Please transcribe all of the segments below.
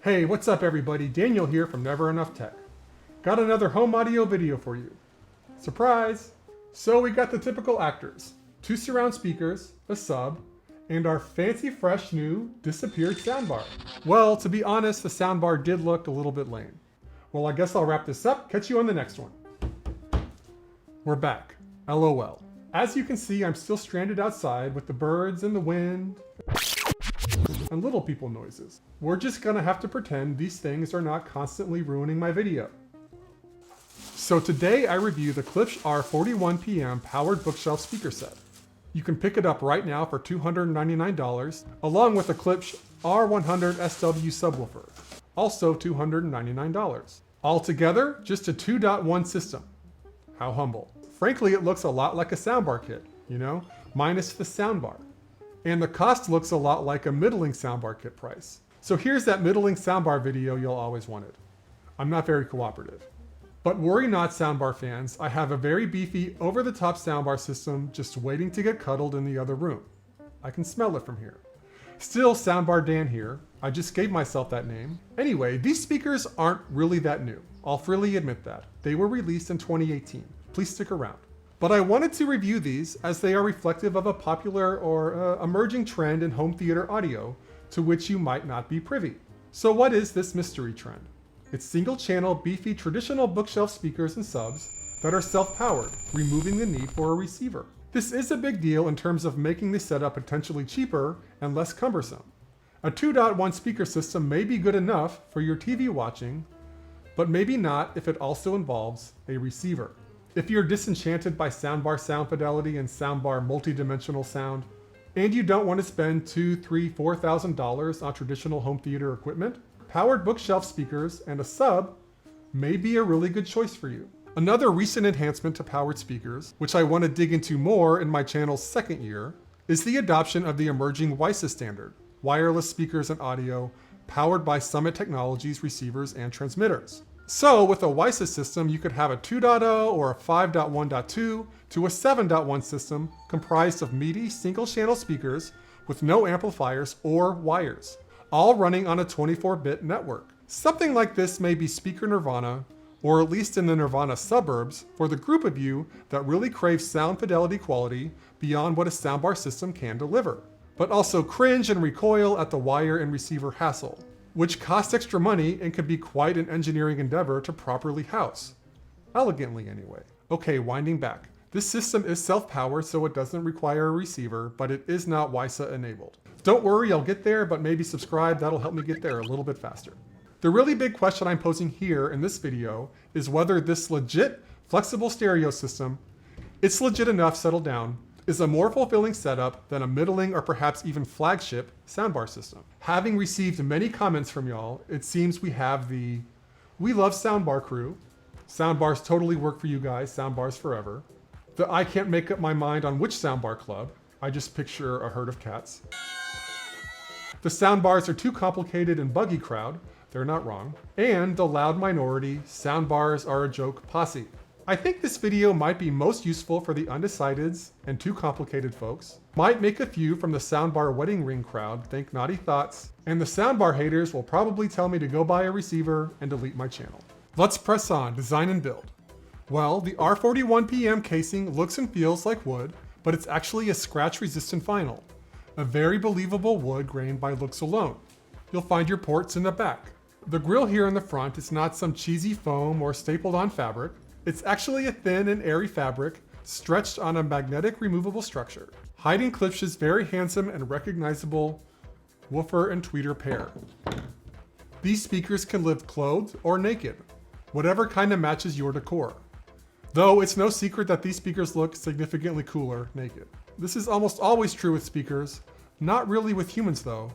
Hey, what's up everybody? Daniel here from Never Enough Tech. Got another home audio video for you. Surprise! So we got the typical actors. 2 surround speakers, a sub, and our fancy fresh new disappeared soundbar. Well, to be honest, the soundbar did look a little bit lame. Well, I guess I'll wrap this up. Catch you on the next one. We're back. LOL. As you can see, I'm still stranded outside with the birds and the wind and little people noises. We're just gonna have to pretend these things are not constantly ruining my video. So today I review the Klipsch R-41PM powered bookshelf speaker set. You can pick it up right now for $299, along with the Klipsch R-100SW Subwoofer, also $299. Altogether, just a 2.1 system. How humble. Frankly, it looks a lot like a soundbar kit, you know, minus the soundbar. And the cost looks a lot like a middling soundbar kit price. So here's that middling soundbar video you'll always wanted. I'm not very cooperative. But worry not, soundbar fans, I have a very beefy, over-the-top soundbar system just waiting to get cuddled in the other room. I can smell it from here. Still, Soundbar Dan here. I just gave myself that name. Anyway, these speakers aren't really that new. I'll freely admit that. They were released in 2018. Please stick around. But I wanted to review these as they are reflective of a popular or emerging trend in home theater audio to which you might not be privy. So what is this mystery trend? It's single-channel, beefy, traditional bookshelf speakers and subs that are self-powered, removing the need for a receiver. This is a big deal in terms of making the setup potentially cheaper and less cumbersome. A 2.1 speaker system may be good enough for your TV watching, but maybe not if it also involves a receiver. If you're disenchanted by soundbar sound fidelity and soundbar multi-dimensional sound, and you don't want to spend $2,000, $3,000, $4,000 on traditional home theater equipment, powered bookshelf speakers and a sub may be a really good choice for you. Another recent enhancement to powered speakers, which I want to dig into more in my channel's second year, is the adoption of the emerging WiSA standard, wireless speakers and audio, powered by Summit Technologies receivers and transmitters. So with a WiSA system, you could have a 2.0 or a 5.1.2 to a 7.1 system comprised of meaty single-channel speakers with no amplifiers or wires, all running on a 24-bit network. Something like this may be speaker nirvana, or at least in the nirvana suburbs, for the group of you that really crave sound fidelity quality beyond what a soundbar system can deliver, but also cringe and recoil at the wire and receiver hassle, which costs extra money and can be quite an engineering endeavor to properly house. Elegantly anyway. Okay, winding back. This system is self-powered, so it doesn't require a receiver, but it is not WiSA enabled. Don't worry, I'll get there, but maybe subscribe, that'll help me get there a little bit faster. The really big question I'm posing here in this video is whether this legit, flexible stereo system, it's legit enough, settle down, is a more fulfilling setup than a middling or perhaps even flagship soundbar system. Having received many comments from y'all, it seems we have the "We Love Soundbar" crew, soundbars totally work for you guys, soundbars forever, the "I can't make up my mind on which soundbar" club, I just picture a herd of cats, the soundbars are too complicated and buggy crowd, they're not wrong, and the loud minority, soundbars are a joke posse. I think this video might be most useful for the undecideds and too complicated folks, might make a few from the soundbar wedding ring crowd think naughty thoughts, and the soundbar haters will probably tell me to go buy a receiver and delete my channel. Let's press on, design and build. Well, the R-41PM casing looks and feels like wood, but it's actually a scratch-resistant vinyl. A very believable wood grain by looks alone. You'll find your ports in the back. The grille here in the front is not some cheesy foam or stapled on fabric. It's actually a thin and airy fabric stretched on a magnetic removable structure, hiding Klipsch's very handsome and recognizable woofer and tweeter pair. These speakers can live clothed or naked, whatever kind of matches your decor. Though it's no secret that these speakers look significantly cooler naked. This is almost always true with speakers, not really with humans though,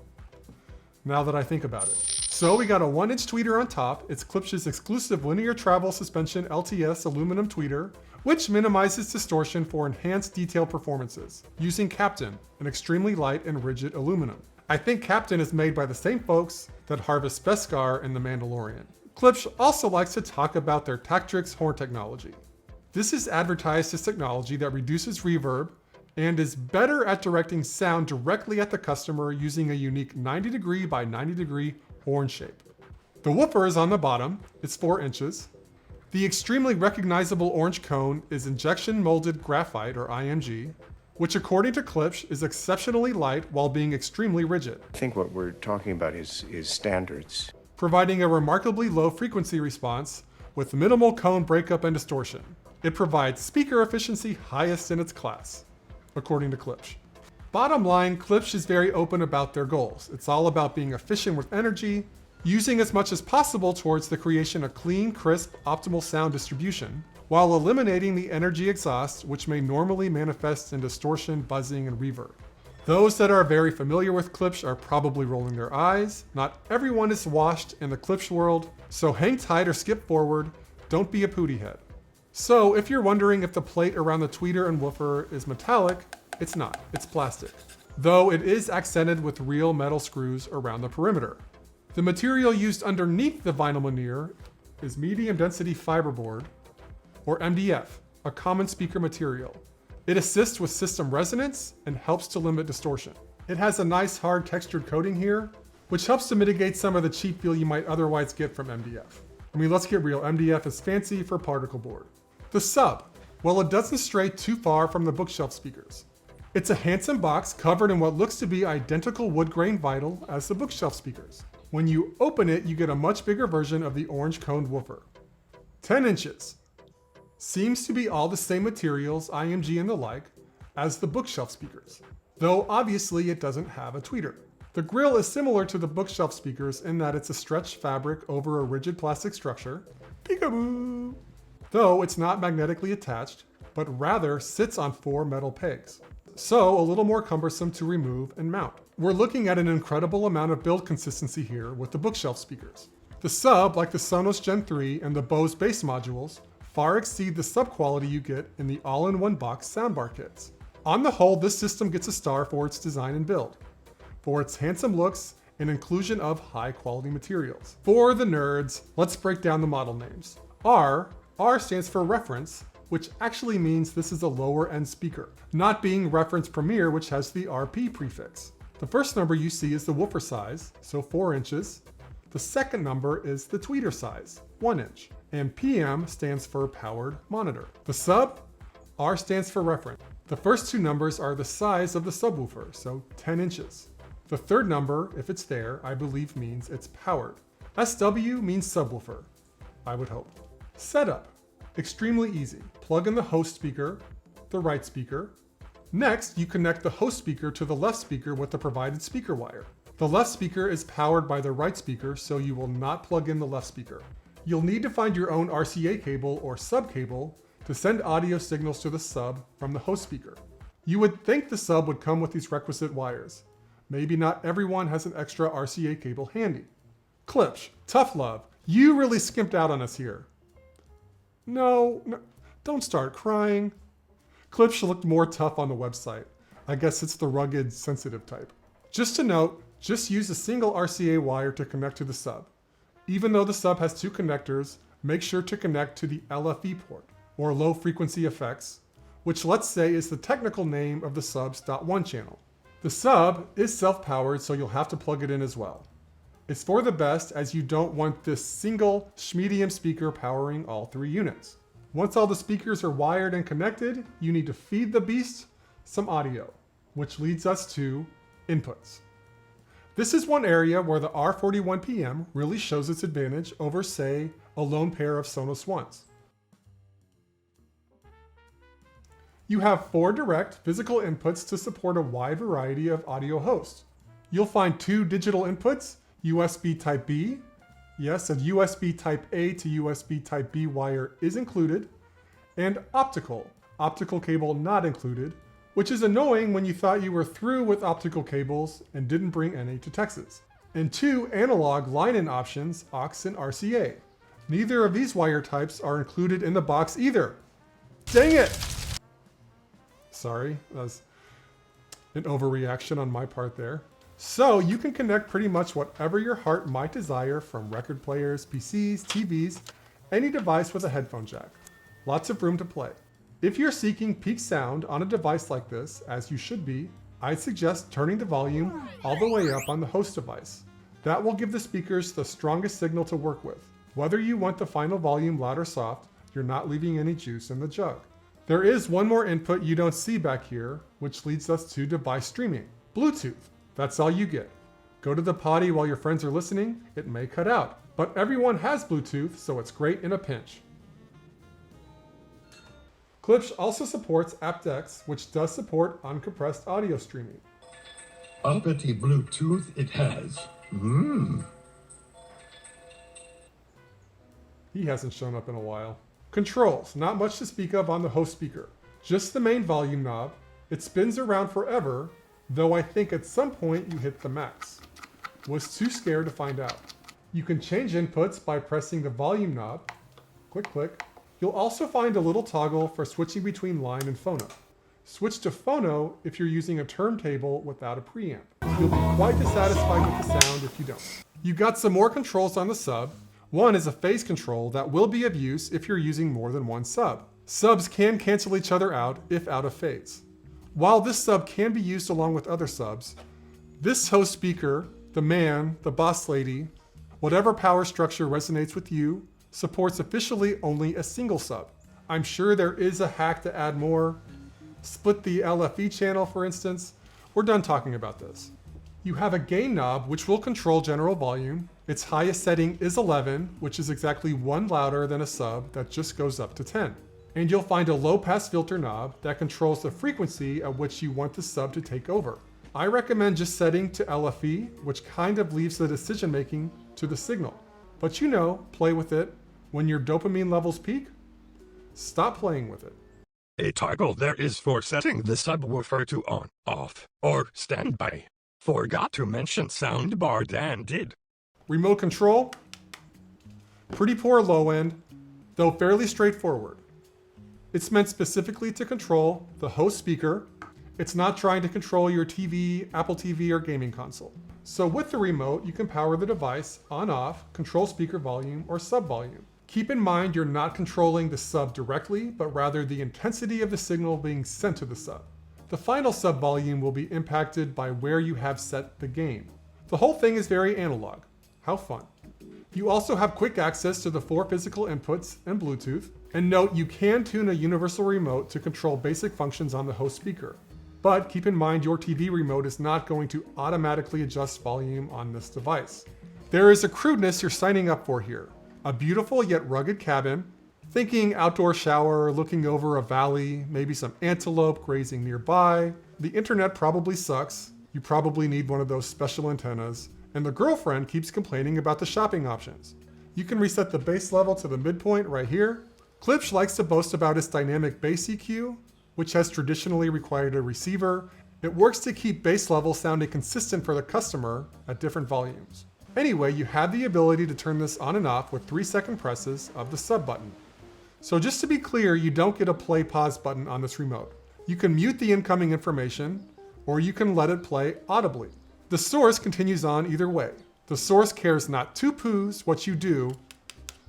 now that I think about it. So we got a 1-inch tweeter on top. It's Klipsch's exclusive linear travel suspension LTS aluminum tweeter, which minimizes distortion for enhanced detail performances, using Captain, an extremely light and rigid aluminum. I think Captain is made by the same folks that harvest Beskar in The Mandalorian. Klipsch also likes to talk about their Tactrix horn technology. This is advertised as technology that reduces reverb and is better at directing sound directly at the customer using a unique 90 degree by 90 degree horn shape. The woofer is on the bottom, it's 4 inches. The extremely recognizable orange cone is injection molded graphite, or IMG, which according to Klipsch is exceptionally light while being extremely rigid. I think what we're talking about is standards. Providing a remarkably low frequency response with minimal cone breakup and distortion. It provides speaker efficiency highest in its class, according to Klipsch. Bottom line, Klipsch is very open about their goals. It's all about being efficient with energy, using as much as possible towards the creation of clean, crisp, optimal sound distribution, while eliminating the energy exhaust, which may normally manifest in distortion, buzzing, and reverb. Those that are very familiar with Klipsch are probably rolling their eyes. Not everyone is washed in the Klipsch world, so hang tight or skip forward. Don't be a pooty head. So if you're wondering if the plate around the tweeter and woofer is metallic, it's not, it's plastic. Though it is accented with real metal screws around the perimeter. The material used underneath the vinyl veneer is medium density fiberboard, or MDF, a common speaker material. It assists with system resonance and helps to limit distortion. It has a nice hard textured coating here, which helps to mitigate some of the cheap feel you might otherwise get from MDF. I mean, let's get real, MDF is fancy for particle board. The sub, well, it doesn't stray too far from the bookshelf speakers. It's a handsome box covered in what looks to be identical wood grain vinyl as the bookshelf speakers. When you open it, you get a much bigger version of the orange coned woofer. 10 inches. Seems to be all the same materials, IMG and the like, as the bookshelf speakers. Though obviously it doesn't have a tweeter. The grill is similar to the bookshelf speakers in that it's a stretched fabric over a rigid plastic structure. Peekaboo! Though it's not magnetically attached, but rather sits on 4 metal pegs. So a little more cumbersome to remove and mount. We're looking at an incredible amount of build consistency here with the bookshelf speakers. The sub, like the Sonos Gen 3 and the Bose bass modules, far exceed the sub quality you get in the all-in-one box soundbar kits. On the whole, this system gets a star for its design and build, for its handsome looks and inclusion of high quality materials. For the nerds, let's break down the model names. R stands for reference, which actually means this is a lower end speaker, not being reference Premier, which has the RP prefix. The first number you see is the woofer size, so 4 inches. The second number is the tweeter size, 1 inch. And PM stands for powered monitor. The sub, R stands for reference. The first 2 numbers are the size of the subwoofer, so 10 inches. The third number, if it's there, I believe means it's powered. SW means subwoofer, I would hope. Setup, extremely easy. Plug in the host speaker, the right speaker. Next, you connect the host speaker to the left speaker with the provided speaker wire. The left speaker is powered by the right speaker, so you will not plug in the left speaker. You'll need to find your own RCA cable or sub cable to send audio signals to the sub from the host speaker. You would think the sub would come with these requisite wires. Maybe not everyone has an extra RCA cable handy. Klipsch, tough love. You really skimped out on us here. No, don't start crying. Klipsch looked more tough on the website. I guess it's the rugged, sensitive type. Just to note, just use a single RCA wire to connect to the sub. Even though the sub has 2 connectors, make sure to connect to the LFE port, or low frequency effects, which let's say is the technical name of the sub's .1 channel. The sub is self-powered, so you'll have to plug it in as well. It's for the best, as you don't want this single schmedium speaker powering all 3 units. Once all the speakers are wired and connected, you need to feed the beast some audio, which leads us to inputs. This is one area where the R-41PM really shows its advantage over, say, a lone pair of Sonos Ones. You have 4 direct physical inputs to support a wide variety of audio hosts. You'll find 2 digital inputs, USB Type B. Yes, a USB Type A to USB Type B wire is included, and optical cable not included, which is annoying when you thought you were through with optical cables and didn't bring any to Texas. And 2 analog line-in options, aux and RCA. Neither of these wire types are included in the box either. Dang it! Sorry, that was an overreaction on my part there. So you can connect pretty much whatever your heart might desire, from record players, PCs, TVs, any device with a headphone jack. Lots of room to play. If you're seeking peak sound on a device like this, as you should be, I'd suggest turning the volume all the way up on the host device, That will give the speakers the strongest signal to work with. Whether you want the final volume loud or soft, you're not leaving any juice in the jug. There is one more input you don't see back here, which leads us to device streaming. Bluetooth. That's all you get. Go to the potty while your friends are listening, it may cut out. But everyone has Bluetooth, so it's great in a pinch. Klipsch also supports aptX, which does support uncompressed audio streaming. Uppity Bluetooth it has. He hasn't shown up in a while. Controls, not much to speak of on the host speaker. Just the main volume knob. It spins around forever, though I think at some point you hit the max. Was too scared to find out. You can change inputs by pressing the volume knob. Click, click. You'll also find a little toggle for switching between line and phono. Switch to phono if you're using a turntable without a preamp. You'll be quite dissatisfied with the sound if you don't. You got some more controls on the sub. One is a phase control that will be of use if you're using more than one sub. Subs can cancel each other out if out of phase. While this sub can be used along with other subs, this host speaker, the man, the boss lady, whatever power structure resonates with you, supports officially only a single sub. I'm sure there is a hack to add more. Split the LFE channel, for instance. We're done talking about this. You have a gain knob, which will control general volume. Its highest setting is 11, which is exactly one louder than a sub that just goes up to 10. And you'll find a low pass filter knob that controls the frequency at which you want the sub to take over. I recommend just setting to LFE, which kind of leaves the decision making to the signal. But you know, play with it. When your dopamine levels peak, stop playing with it. A toggle there is for setting the subwoofer to on, off, or standby. Forgot to mention soundbar Dan did. Remote control, pretty poor low end, though fairly straightforward. It's meant specifically to control the host speaker. It's not trying to control your TV, Apple TV, or gaming console. So with the remote, you can power the device on, off, control speaker volume or sub volume. Keep in mind you're not controlling the sub directly, but rather the intensity of the signal being sent to the sub. The final sub volume will be impacted by where you have set the gain. The whole thing is very analog. How fun. You also have quick access to the 4 physical inputs and Bluetooth. And note, you can tune a universal remote to control basic functions on the host speaker. But keep in mind your TV remote is not going to automatically adjust volume on this device. There is a crudeness you're signing up for here. A beautiful yet rugged cabin, thinking outdoor shower, looking over a valley, maybe some antelope grazing nearby. The internet probably sucks. You probably need one of those special antennas. And the girlfriend keeps complaining about the shopping options. You can reset the bass level to the midpoint right here. Klipsch likes to boast about its dynamic bass EQ, which has traditionally required a receiver. It works to keep bass levels sounding consistent for the customer at different volumes. Anyway, you have the ability to turn this on and off with 3-second presses of the sub button. So just to be clear, you don't get a play pause button on this remote. You can mute the incoming information, or you can let it play audibly. The source continues on either way. The source cares not 2 poos what you do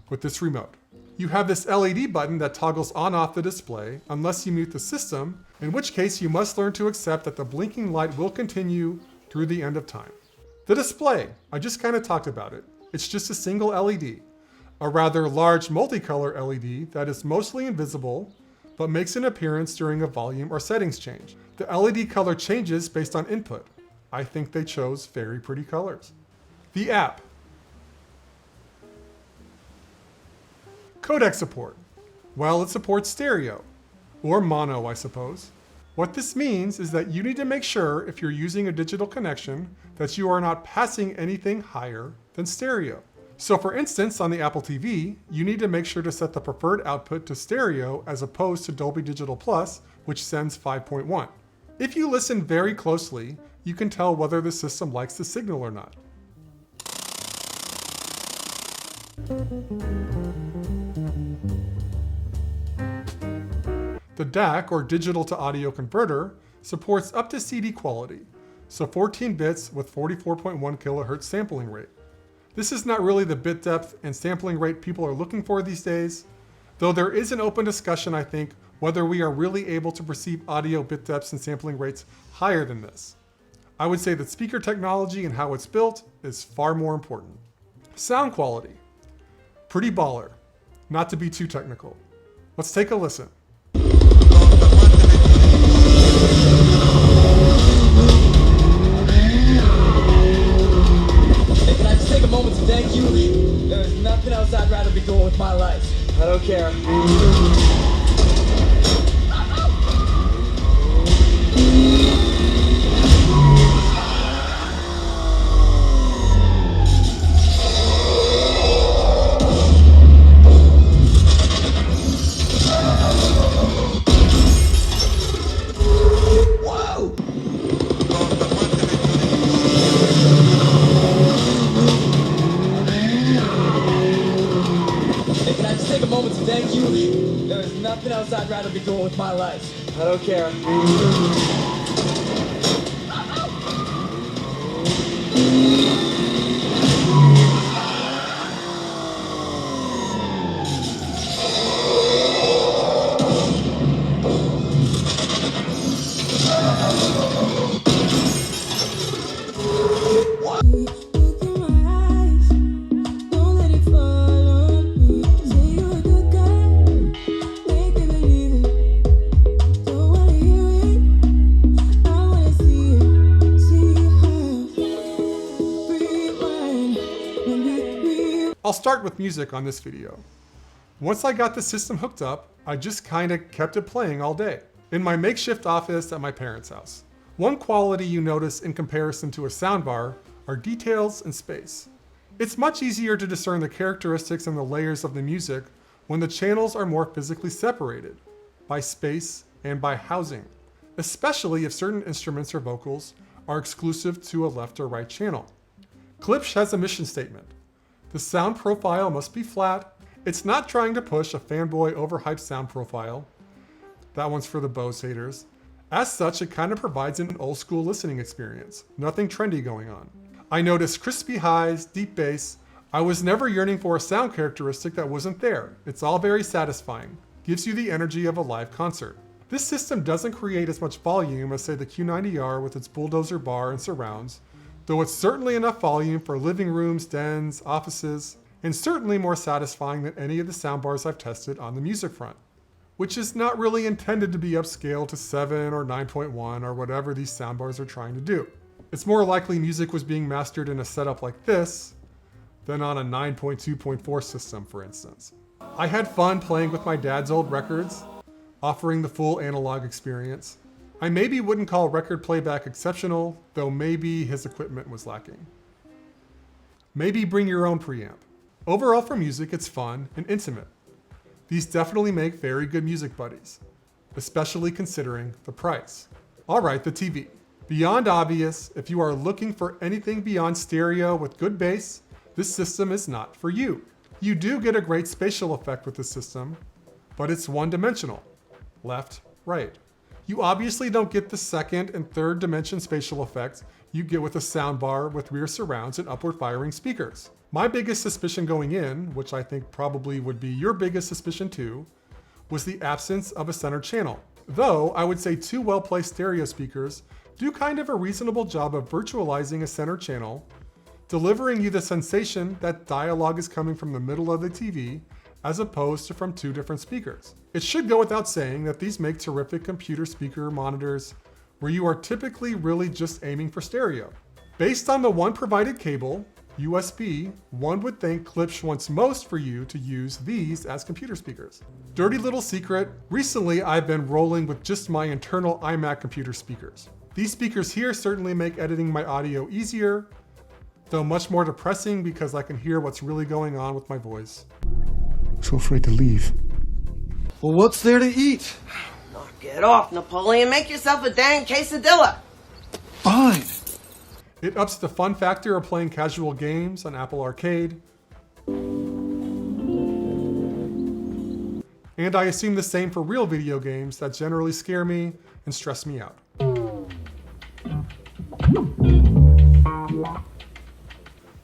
with this remote. You have this LED button that toggles on/off the display unless you mute the system, in which case you must learn to accept that the blinking light will continue through the end of time. The display, I just kind of talked about it. It's just a single LED, a rather large multicolor LED that is mostly invisible, but makes an appearance during a volume or settings change. The LED color changes based on input. I think they chose very pretty colors. The app. Codec support. Well, it supports stereo, or mono, I suppose. What this means is that you need to make sure, if you're using a digital connection, that you are not passing anything higher than stereo. So for instance, on the Apple TV, you need to make sure to set the preferred output to stereo as opposed to Dolby Digital Plus, which sends 5.1. If you listen very closely, you can tell whether the system likes the signal or not. The DAC, or digital to audio converter, supports up to CD quality, so 14 bits with 44.1 kHz sampling rate. This is not really the bit depth and sampling rate people are looking for these days, though there is an open discussion, I think, whether we are really able to perceive audio bit depths and sampling rates higher than this. I would say that speaker technology and how it's built is far more important. Sound quality. Pretty baller. Not to be too technical. Let's take a listen. Hey, can I just take a moment to thank you? There's nothing else I'd rather be doing with my life. I don't care. Thank you. There's nothing else I'd rather be doing with my life. I don't care. I'll start with music on this video. Once I got the system hooked up, I just kinda kept it playing all day in my makeshift office at my parents' house. One quality you notice in comparison to a soundbar are details and space. It's much easier to discern the characteristics and the layers of the music when the channels are more physically separated by space and by housing, especially if certain instruments or vocals are exclusive to a left or right channel. Klipsch has a mission statement. The sound profile must be flat. It's not trying to push a fanboy overhyped sound profile. That one's for the Bose haters. As such, it kind of provides an old school listening experience. Nothing trendy going on. I noticed crispy highs, deep bass. I was never yearning for a sound characteristic that wasn't there. It's all very satisfying. Gives you the energy of a live concert. This system doesn't create as much volume as say the Q90R with its bulldozer bar and surrounds, though it's certainly enough volume for living rooms, dens, offices, and certainly more satisfying than any of the soundbars I've tested on the music front, which is not really intended to be upscaled to 7 or 9.1 or whatever these soundbars are trying to do. It's more likely music was being mastered in a setup like this than on a 9.2.4 system, for instance. I had fun playing with my dad's old records, offering the full analog experience. I maybe wouldn't call record playback exceptional, though maybe his equipment was lacking. Maybe bring your own preamp. Overall for music, it's fun and intimate. These definitely make very good music buddies, especially considering the price. All right, the TV. Beyond obvious, if you are looking for anything beyond stereo with good bass, this system is not for you. You do get a great spatial effect with this system, but it's one-dimensional, left, right. You obviously don't get the second and third dimension spatial effects you get with a soundbar with rear surrounds and upward firing speakers. My biggest suspicion going in, which I think probably would be your biggest suspicion too, was the absence of a center channel. Though I would say two well-placed stereo speakers do kind of a reasonable job of virtualizing a center channel, delivering you the sensation that dialogue is coming from the middle of the TV as opposed to from two different speakers. It should go without saying that these make terrific computer speaker monitors where you are typically really just aiming for stereo. Based on the one provided cable, USB, one would think Klipsch wants most for you to use these as computer speakers. Dirty little secret, recently I've been rolling with just my internal iMac computer speakers. These speakers here certainly make editing my audio easier, though much more depressing because I can hear what's really going on with my voice. So afraid to leave. Well, what's there to eat? Knock it off, Napoleon. Make yourself a dang quesadilla. Fine. It ups the fun factor of playing casual games on Apple Arcade. And I assume the same for real video games that generally scare me and stress me out.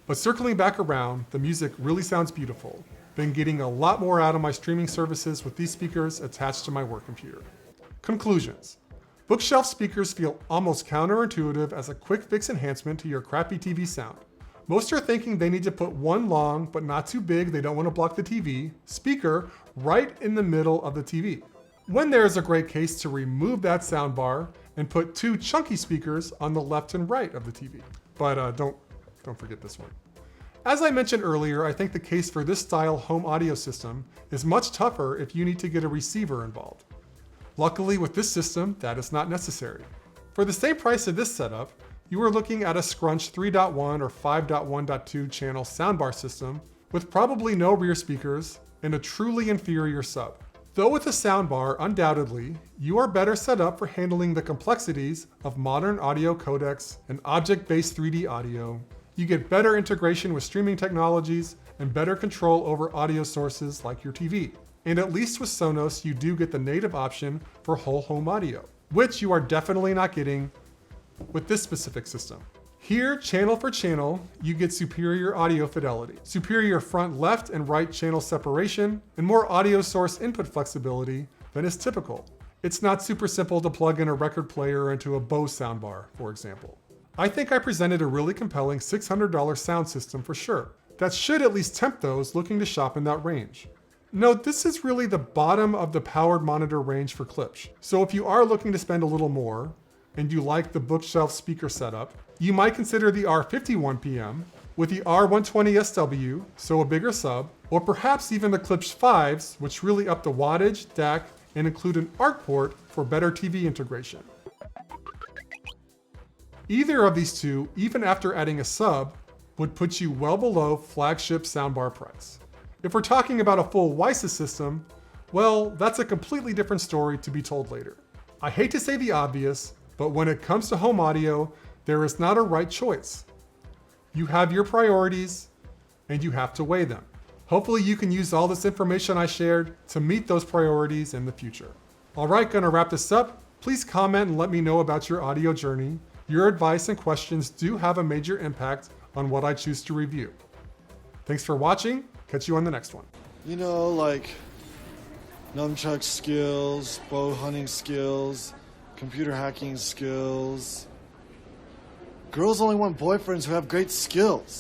But circling back around, the music really sounds beautiful. Been getting a lot more out of my streaming services with these speakers attached to my work computer. Conclusions. Bookshelf speakers feel almost counterintuitive as a quick fix enhancement to your crappy TV sound. Most are thinking they need to put one long, but not too big, they don't want to block the TV, speaker right in the middle of the TV. When there is a great case to remove that soundbar and put two chunky speakers on the left and right of the TV. But don't forget this one. As I mentioned earlier, I think the case for this style home audio system is much tougher if you need to get a receiver involved. Luckily with this system, that is not necessary. For the same price of this setup, you are looking at a scrunch 3.1 or 5.1.2 channel soundbar system with probably no rear speakers and a truly inferior sub. Though with a soundbar, undoubtedly, you are better set up for handling the complexities of modern audio codecs and object-based 3D audio. You get better integration with streaming technologies and better control over audio sources like your TV. And at least with Sonos, you do get the native option for whole home audio, which you are definitely not getting with this specific system. Here, channel for channel, you get superior audio fidelity, superior front left and right channel separation, and more audio source input flexibility than is typical. It's not super simple to plug in a record player into a Bose soundbar, for example. I think I presented a really compelling $600 sound system for sure. That should at least tempt those looking to shop in that range. Note, this is really the bottom of the powered monitor range for Klipsch. So if you are looking to spend a little more, and you like the bookshelf speaker setup, you might consider the R-41PM with the R-100SW, so a bigger sub, or perhaps even the Klipsch 5s, which really up the wattage, DAC, and include an ARC port for better TV integration. Either of these two, even after adding a sub, would put you well below flagship soundbar price. If we're talking about a full WiSA system, well, that's a completely different story to be told later. I hate to say the obvious, but when it comes to home audio, there is not a right choice. You have your priorities, and you have to weigh them. Hopefully you can use all this information I shared to meet those priorities in the future. All right, gonna wrap this up. Please comment and let me know about your audio journey. Your advice and questions do have a major impact on what I choose to review. Thanks for watching. Catch you on the next one. You know, like nunchuck skills, bow hunting skills, computer hacking skills. Girls only want boyfriends who have great skills.